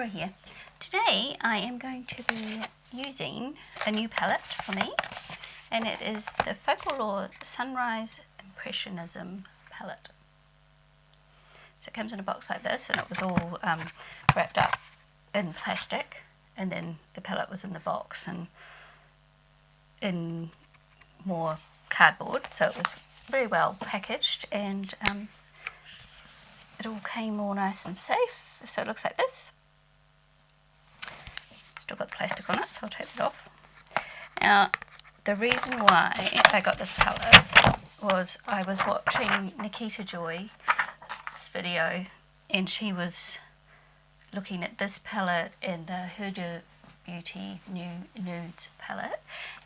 Laura here. Today I am going to be using a new palette for me, and it is the Focallure Sunrise Impressionism palette. So it comes in a box like this, and it was all wrapped up in plastic, and then the palette was in the box and in more cardboard, so it was very well packaged, and it all came all nice and safe. So it looks like this. Still got the plastic on it, so I'll take it off. Now, the reason why I got this palette was I was watching Nikita Joy's video, and she was looking at this palette and the Huda Beauty's new Nudes palette,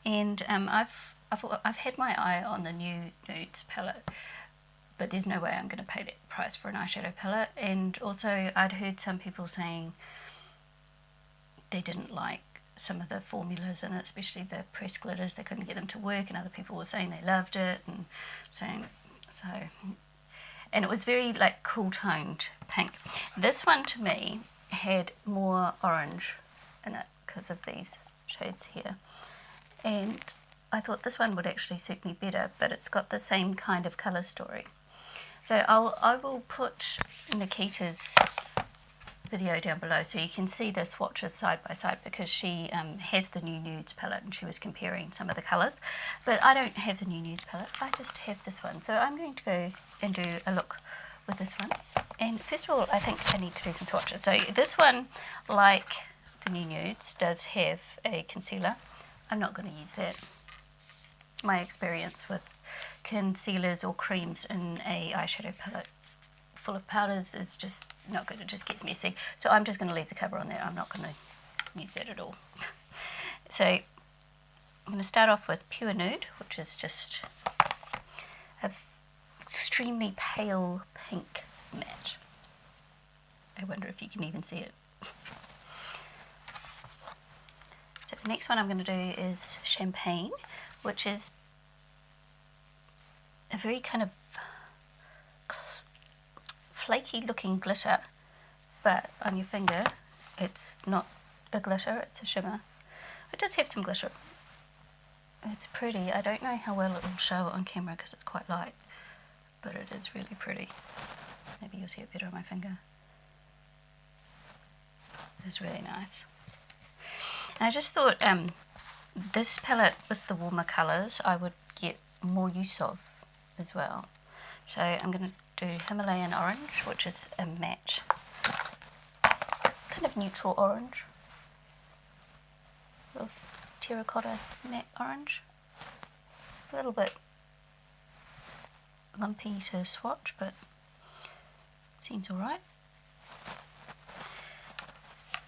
and I've had my eye on the new Nudes palette, but there's no way I'm going to pay that price for an eyeshadow palette. And also I'd heard some people saying they didn't like some of the formulas in it, especially the pressed glitters. They couldn't get them to work, and other people were saying they loved it, and saying so. And it was very like cool toned pink. This one to me had more orange in it because of these shades here, and I thought this one would actually suit me better, but it's got the same kind of colour story. So I will put Nikita's video down below so you can see the swatches side by side, because she has the new Nudes palette and she was comparing some of the colours. But I don't have the new Nudes palette, I just have this one. So I'm going to go and do a look with this one. And first of all, I think I need to do some swatches. So this one, like the new Nudes, does have a concealer. I'm not going to use that. My experience with concealers or creams in a eyeshadow palette full of powders is just not good. It just gets messy. So I'm just going to leave the cover on there. I'm not going to use that at all. So I'm going to start off with Pure Nude, which is just an extremely pale pink matte. I wonder if you can even see it. So the next one I'm going to do is Champagne, which is a very kind of flaky looking glitter, but on your finger it's not a glitter, it's a shimmer. It does have some glitter. It's pretty. I don't know how well it will show on camera because it's quite light, but it is really pretty. Maybe you'll see it better on my finger. It's really nice. And I just thought this palette with the warmer colours I would get more use of as well. So I'm going to do Himalayan Orange, which is a matte, kind of neutral orange, sort of terracotta matte orange, a little bit lumpy to swatch, but seems alright.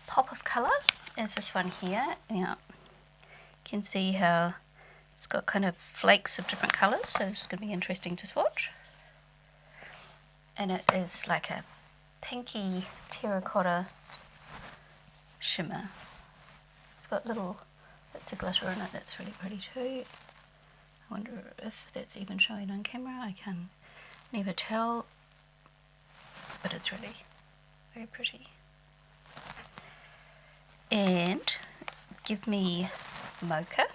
Pop of colour is this one here. Now you can see how it's got kind of flakes of different colours, so it's going to be interesting to swatch. And it is like a pinky terracotta shimmer. It's got little bits of glitter in it that's really pretty too. I wonder if that's even showing on camera. I can never tell, but it's really very pretty. And Give Me Mocha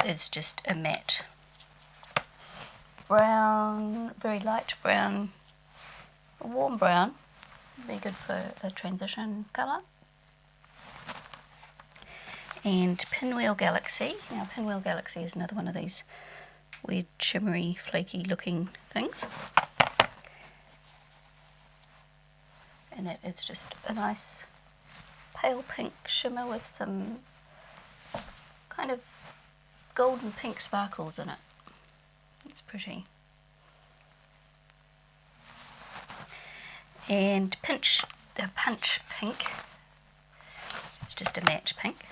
is just a matte brown, very light brown, a warm brown, very good for a transition colour. And Pinwheel Galaxy. Now Pinwheel Galaxy is another one of these weird shimmery flaky looking things, and it's just a nice pale pink shimmer with some kind of golden pink sparkles in it. It's pretty. And Punch Pink. It's just a matte pink.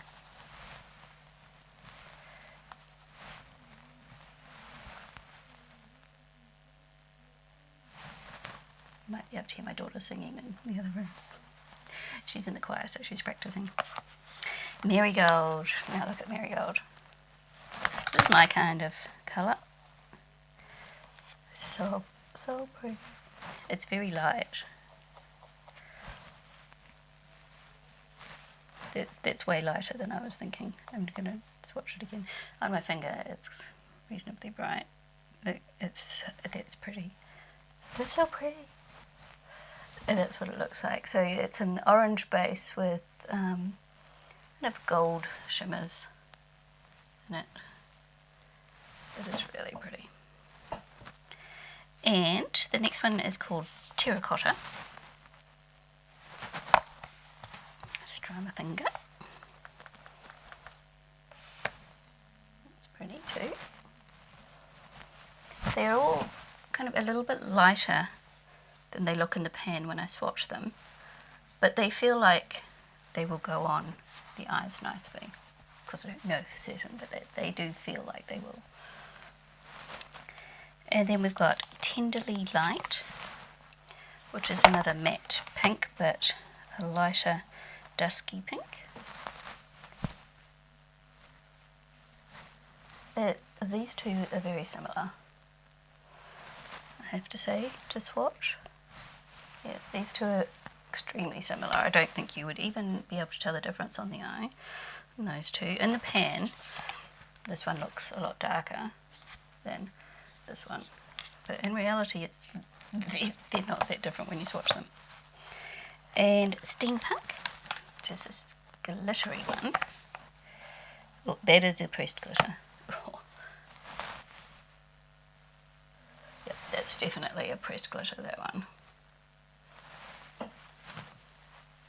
You might be able to hear my daughter singing in the other room. She's in the choir, so she's practicing. Marigold. Now look at Marigold. This is my kind of colour. So pretty. It's very light. That's way lighter than I was thinking. I'm going to swatch it again. On my finger, it's reasonably bright. That's pretty. That's so pretty. And that's what it looks like. So it's an orange base with kind of gold shimmers in it. It is really pretty. And the next one is called Terracotta. Just try my finger. That's pretty too. They're all kind of a little bit lighter than they look in the pan when I swatch them, but they feel like they will go on the eyes nicely. Of course, I don't know for certain, but they do feel like they will. And then we've got Tenderly Light, which is another matte pink, but a lighter dusky pink. These two are very similar, I have to say, to swatch. Yeah, these two are extremely similar. I don't think you would even be able to tell the difference on the eye in those two. In the pan, this one looks a lot darker than this one, but in reality they're not that different when you swatch them. And Steampunk, which is this glittery one. Look, that is a pressed glitter. Yep, that's definitely a pressed glitter, that one.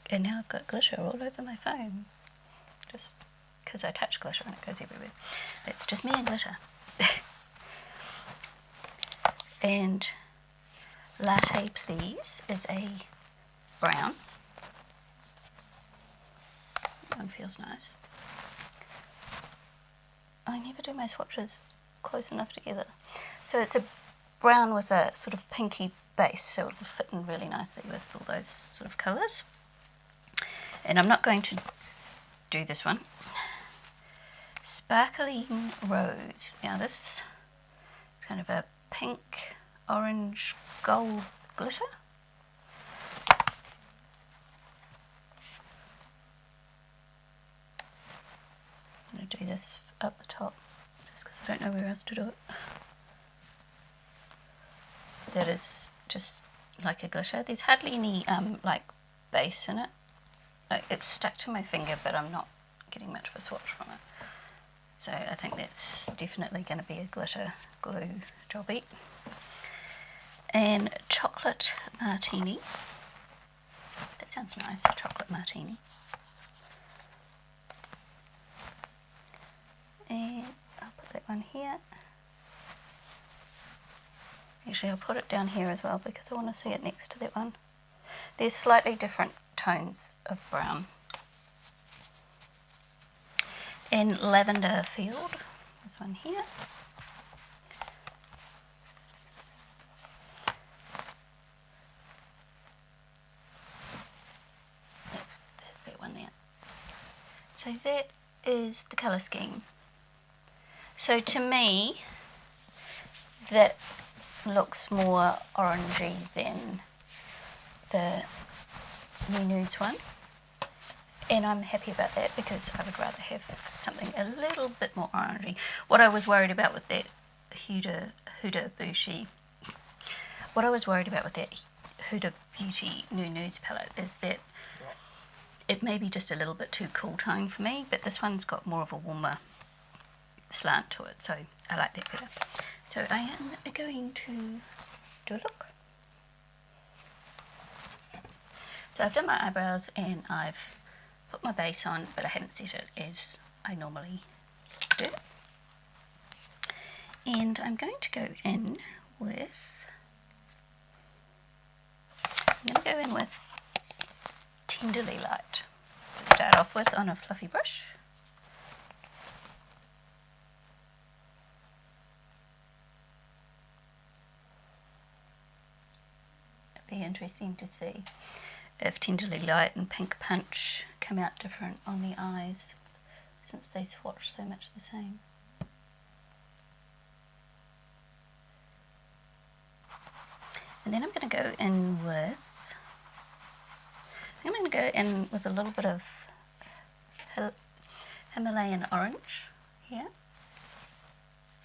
And now I've got glitter all over my phone, just because I touch glitter and it goes everywhere. It's just me and glitter. And Latte Please is a brown. That one feels nice. I never do my swatches close enough together. So it's a brown with a sort of pinky base, so it'll fit in really nicely with all those sort of colours. And I'm not going to do this one. Sparkling Rose. Now this is kind of a pink, orange, gold glitter. I'm going to do this up the top, just because I don't know where else to do it. That is just like a glitter. There's hardly any like base in it. It's stuck to my finger, but I'm not getting much of a swatch from it. So I think that's definitely going to be a glitter glue jobby. And Chocolate Martini. That sounds nice, a chocolate martini. And I'll put that one here. Actually, I'll put it down here as well because I want to see it next to that one. There's slightly different tones of brown. And Lavender Field, this one here. That's that one there. So that is the colour scheme. So to me, that looks more orangey than the new Nudes one, and I'm happy about that because I would rather have something a little bit more orangey. What I was worried about with that Huda Beauty, Huda Beauty New Nudes palette is that it may be just a little bit too cool tone for me, but this one's got more of a warmer slant to it, so I like that better. So I am going to do a look. So I've done my eyebrows and I've put my base on, but I haven't set it as I normally do. And I'm going to go in with, Tenderly Light to start off with on a fluffy brush. It'd be interesting to see if Tenderly Light and Pink Punch come out different on the eyes since they swatch so much the same. And then I'm going to go in with a little bit of Himalayan orange here,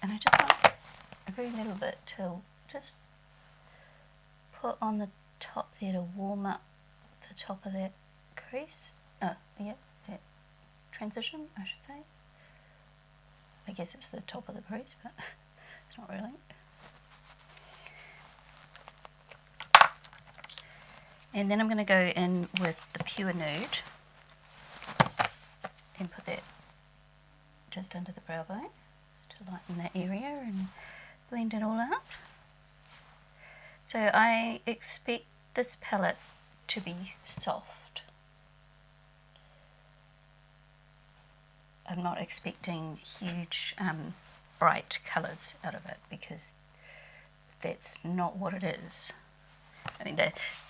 and I just want a very little bit to just put on the top there to warm up the top of that crease. Oh, yeah, that transition, I should say. I guess it's the top of the crease, but it's not really. And then I'm going to go in with the Pure Nude and put that just under the brow bone, just to lighten that area and blend it all out. So I expect this palette to be soft. I'm not expecting huge bright colours out of it, because that's not what it is. I mean,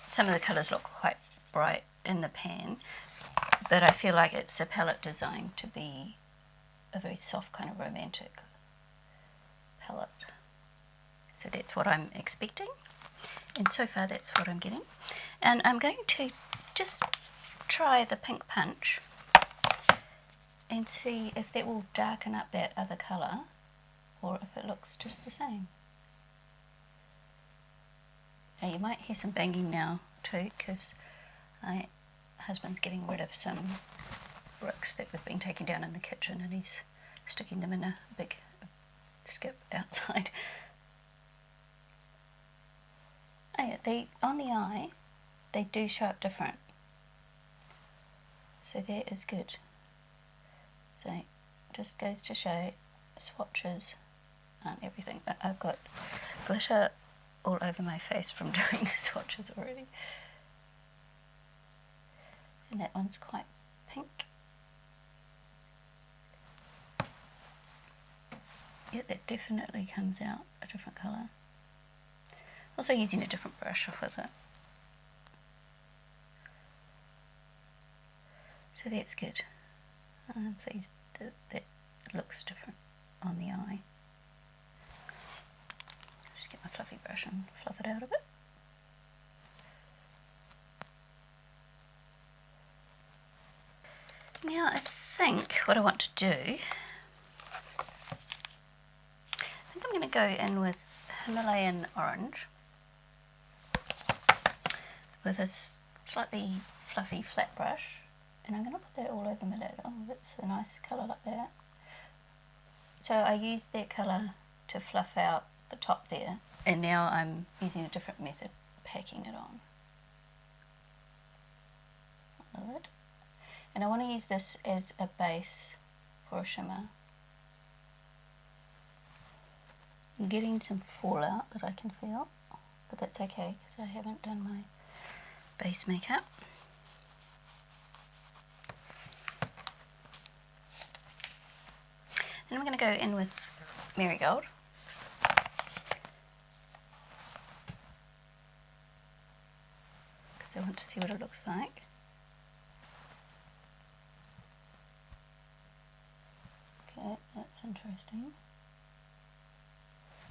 some of the colours look quite bright in the pan, but I feel like it's a palette designed to be a very soft kind of romantic palette. So that's what I'm expecting, and so far that's what I'm getting. And I'm going to just try the Pink Punch and see if that will darken up that other colour, or if it looks just the same. Now you might hear some banging now too, because my husband's getting rid of some bricks that we've been taking down in the kitchen, and he's sticking them in a big skip outside. Oh yeah, they, on the eye, they do show up different. So that is good. So just goes to show swatches aren't everything. I've got glitter all over my face from doing the swatches already. And that one's quite pink. Yeah, that definitely comes out a different colour. Also using a different brush with it. So that's good. I'm pleased that that looks different on the eye. Just get my fluffy brush and fluff it out a bit. Now I think what I want to do, I think I'm going to go in with Himalayan orange with a slightly fluffy flat brush, and I'm going to put that all over my lid. Oh, that's a nice colour like that. So I used that colour to fluff out the top there, and now I'm using a different method, packing it on the lid. And I want to use this as a base for a shimmer. I'm getting some fallout that I can feel, but that's okay because I haven't done my base makeup. Then I'm going to go in with Marigold. Because I want to see what it looks like. Okay, that's interesting.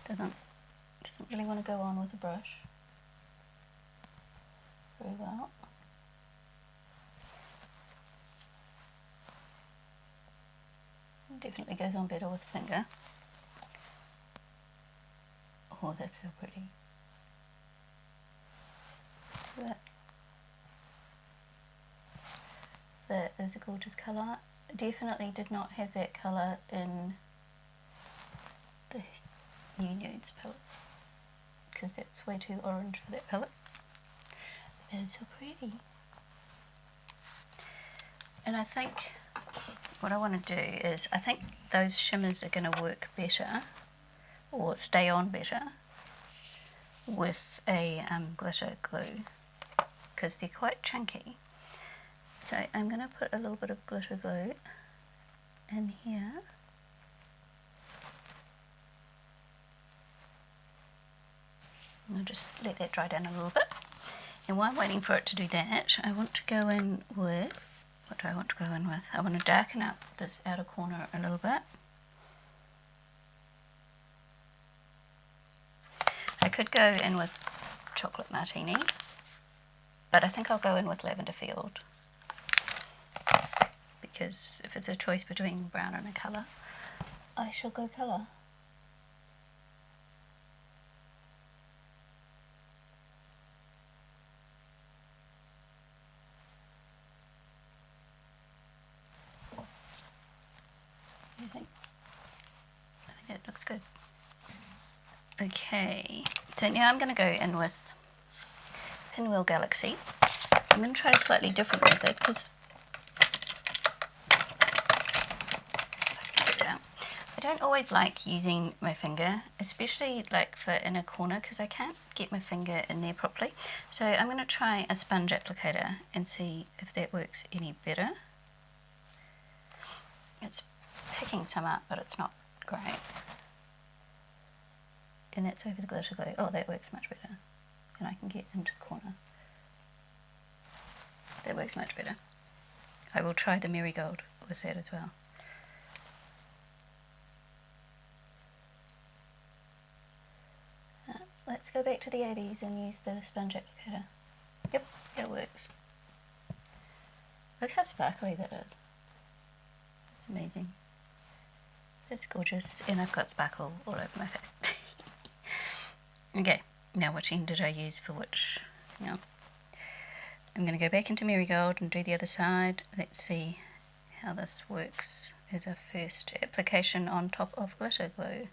Doesn't really want to go on with the brush very well. It definitely goes on better with a finger. Oh, that's so pretty. That is a gorgeous colour. Definitely did not have that colour in the new Nudes palette, because that's way too orange for that palette. But that is so pretty. And I think what I want to do is, I think those shimmers are going to work better, or stay on better, with a glitter glue, because they're quite chunky. So I'm going to put a little bit of glitter glue in here. And I'll just let that dry down a little bit. And while I'm waiting for it to do that, I want to go in with, what do I want to go in with? I want to darken up this outer corner a little bit. I could go in with Chocolate Martini, but I think I'll go in with Lavender Field, because if it's a choice between brown and a colour, I shall go colour. What do you think? I think it looks good. Okay, so now I'm going to go in with Pinwheel Galaxy. I'm going to try a slightly different method because I don't always like using my finger, especially like for inner corner, because I can't get my finger in there properly. So I'm going to try a sponge applicator and see if that works any better. It's picking some up, but it's not great. And that's over the glitter glue. Oh, that works much better. And I can get into the corner. That works much better. I will try the marigold with that as well. Let's go back to the 80s and use the sponge applicator. Yep, it works. Look how sparkly that is. It's amazing. It's gorgeous, and I've got sparkle all over my face. Okay, now which end did I use for which? No. I'm going to go back into marigold and do the other side. Let's see how this works as a first application on top of glitter glue.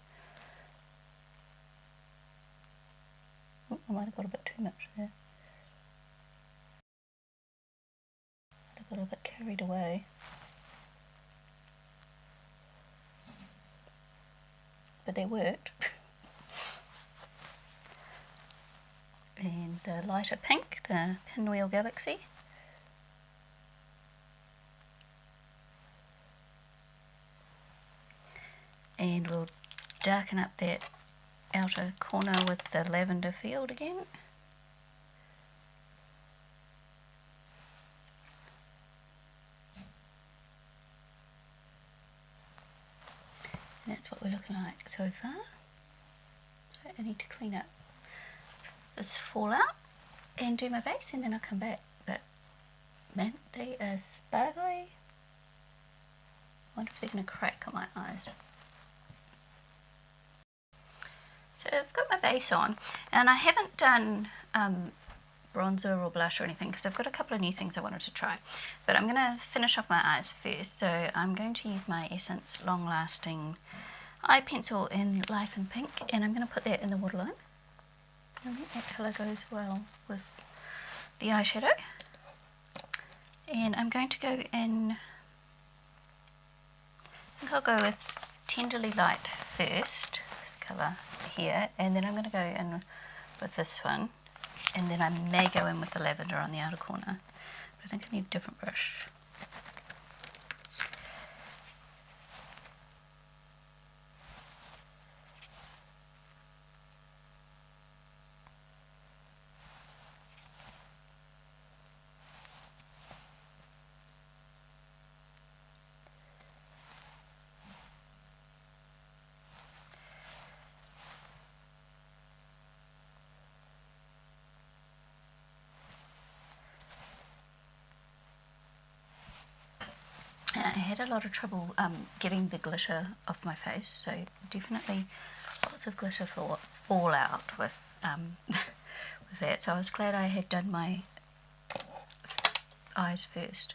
Oh, I might have got a bit too much there. I got a bit carried away. But they worked. And the lighter pink, the Pinwheel Galaxy. And we'll darken up that outer corner with the lavender field again. And that's what we're looking like so far. So I need to clean up this fallout and do my base, and then I'll come back. But man, they are sparkly. I wonder if they're going to crack on my eyes. So I've got my base on, and I haven't done bronzer or blush or anything because I've got a couple of new things I wanted to try. But I'm going to finish off my eyes first, so I'm going to use my Essence Long Lasting Eye Pencil in Life in Pink, and I'm going to put that in the waterline. I think that colour goes well with the eyeshadow. And I'm going to go in, I think I'll go with Tenderly Light first, this colour here, and then I'm going to go in with this one, and then I may go in with the lavender on the outer corner, but I think I need a different brush. I had a lot of trouble getting the glitter off my face, so definitely lots of glitter fallout with with that. So I was glad I had done my eyes first.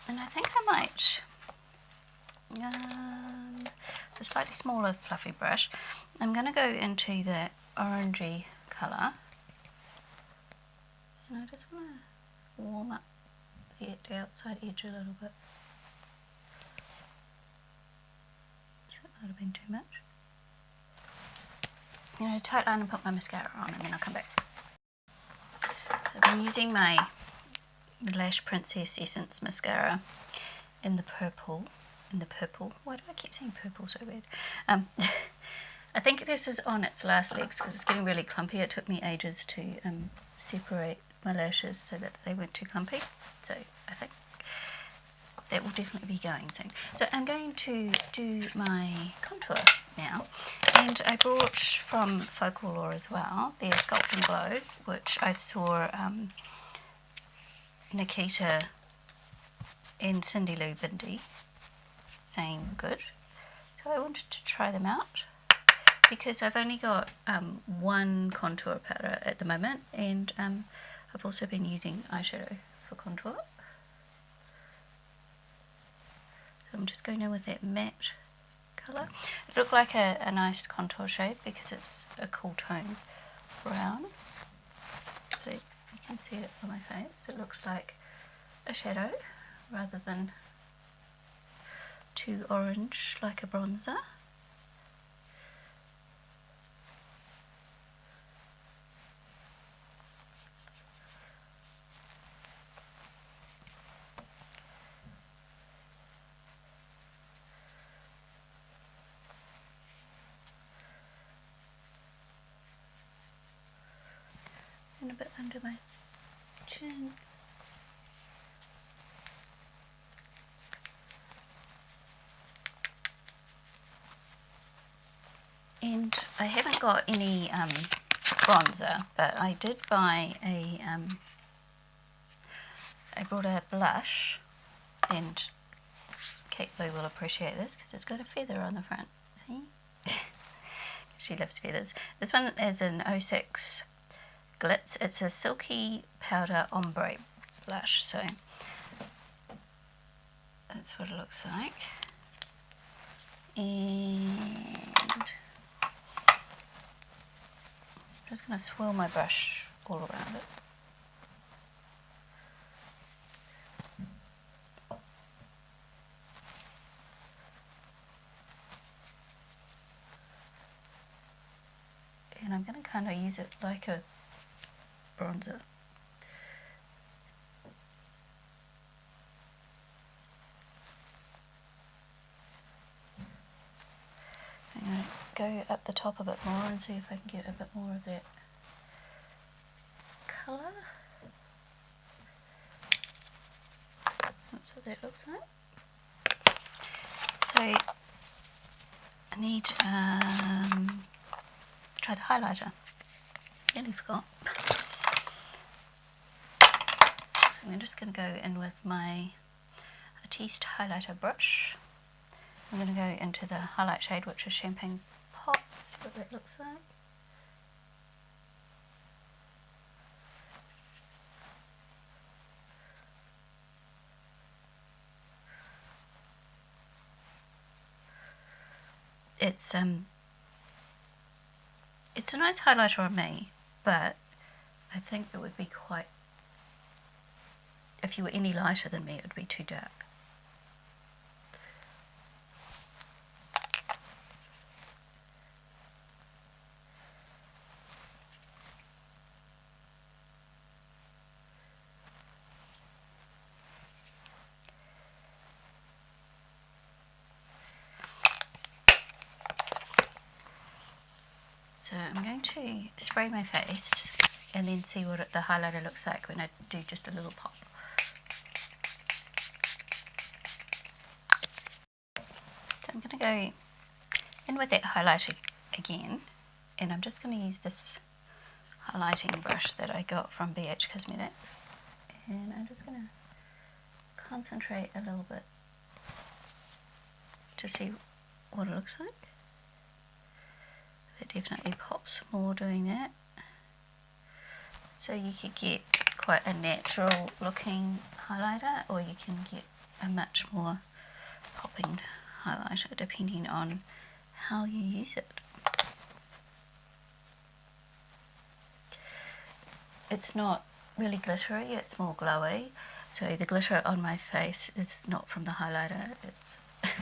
And I think I might, a slightly smaller fluffy brush, I'm going to go into the orangey colour, and I just want to warm up the outside edge a little bit. That might have been too much. I'm going to tight line and put my mascara on, and then I'll come back. So I've been using my Lash Princess Essence mascara in the purple. Why do I keep saying purple so bad? I think this is on its last legs because it's getting really clumpy. It took me ages to separate my lashes so that they weren't too clumpy. So I think that will definitely be going soon. So I'm going to do my contour now, and I brought from Focallure as well their Sculpt and Glow, which I saw Nikita in Cindy Lou Bindi saying good. So I wanted to try them out because I've only got one contour powder at the moment, and I've also been using eyeshadow for contour. So I'm just going in with that matte colour. It looked like a nice contour shade because it's a cool tone brown. So you can see it on my face. It looks like a shadow rather than too orange like a bronzer. And a bit under my chin. And I haven't got any bronzer, but I did buy I brought a blush, and Kate Blue will appreciate this because it's got a feather on the front, see? She loves feathers. This one is an 06 Glitz. It's a silky powder ombre blush, so that's what it looks like. And I'm just going to swirl my brush all around it. And I'm going to kind of use it like a bronzer. I'm going to go up the top a bit more and see if I can get a bit more of that colour. That's what that looks like. So I need try the highlighter. Nearly forgot. So I'm just going to go in with my Artiste highlighter brush. I'm going to go into the highlight shade, which is Champagne Pop. See what that looks like. It's a nice highlighter on me, but I think it would be quite, if you were any lighter than me, it would be too dark. So I'm going to spray my face and then see what the highlighter looks like when I do just a little pop. So I'm going to go in with that highlighter again, and I'm just going to use this highlighting brush that I got from BH Cosmetics, and I'm just going to concentrate a little bit to see what it looks like. It definitely pops more doing that. So you could get quite a natural looking highlighter, or you can get a much more popping highlighter depending on how you use it. It's not really glittery, it's more glowy. So the glitter on my face is not from the highlighter, it's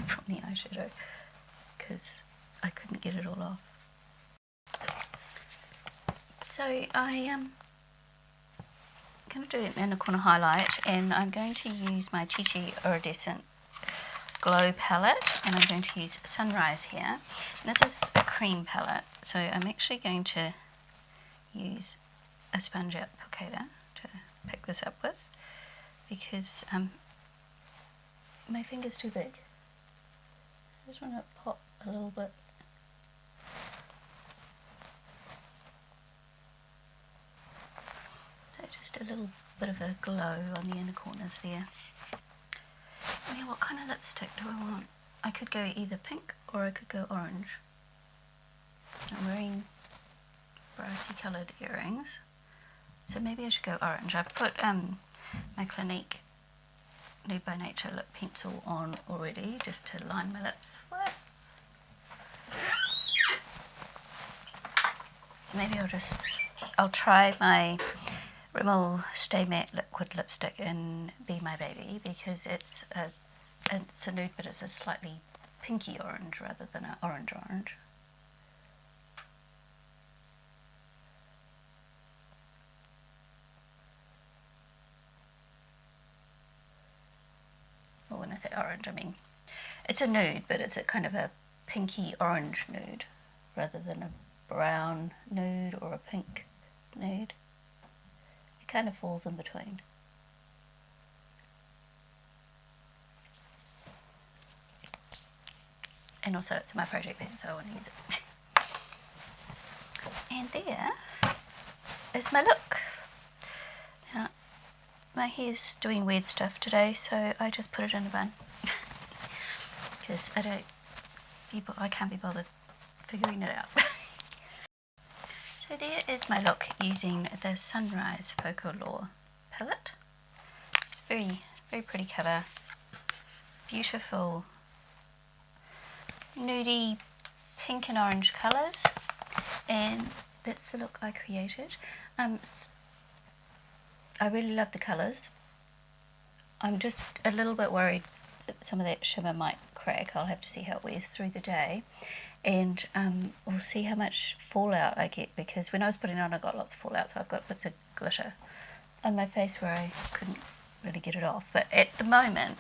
from the eyeshadow, because I couldn't get it all off. So I am going to do an inner corner highlight, and I'm going to use my Chique Iridescent Glow palette, and I'm going to use Sunrise here. And this is a cream palette, so I'm actually going to use a sponge applicator to pick this up with, because my finger's too big. I just want to pop a little bit. So just a little bit of a glow on the inner corners there. Oh yeah, what kind of lipstick do I want? I could go either pink or I could go orange. I'm wearing brightly coloured earrings, so maybe I should go orange. I've put my Clinique Nude by Nature lip pencil on already, just to line my lips with. Maybe I'll try my Rimmel Stay Matte liquid lipstick in Be My Baby, because it's a nude, but it's a slightly pinky orange rather than an orange. Well, when I say orange, I mean it's a nude, but it's a kind of a pinky orange nude rather than a brown nude or a pink nude. It kind of falls in between. And also it's my project pen, so I want to use it. And there is my look. Now, my hair's doing weird stuff today, so I just put it in a bun. Because I can't be bothered figuring it out. So there is my look using the Sunrise Focallure palette. It's very, very pretty cover. Beautiful nudie pink and orange colours, and that's the look I created. I really love the colours. I'm just a little bit worried that some of that shimmer might crack. I'll have to see how it wears through the day, and we'll see how much fallout I get, because when I was putting it on I got lots of fallout, so I've got bits of glitter on my face where I couldn't really get it off. But at the moment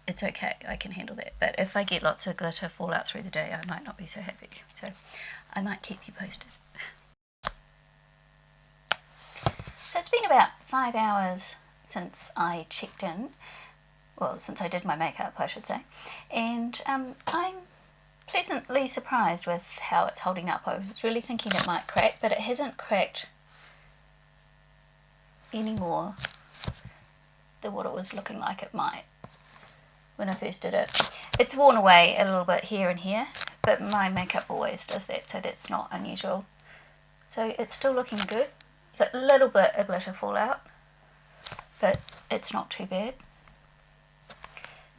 it's okay, I can handle that. But if I get lots of glitter fallout through the day, I might not be so happy. So I might keep you posted. So it's been about 5 hours since I checked in. Well, since I did my makeup, I should say. And I'm pleasantly surprised with how it's holding up. I was really thinking it might crack, but it hasn't cracked any more than what it was looking like it might when I first did it. It's worn away a little bit here and here, but my makeup always does that, so that's not unusual. So it's still looking good. A little bit of glitter fallout, but it's not too bad.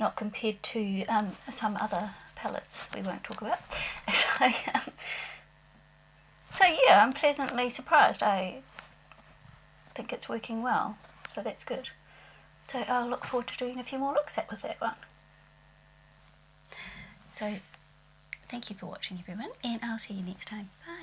Not compared to some other palettes we won't talk about. So yeah, I'm pleasantly surprised. I think it's working well, so that's good. So I'll look forward to doing a few more looks with that one. So thank you for watching, everyone, and I'll see you next time. Bye.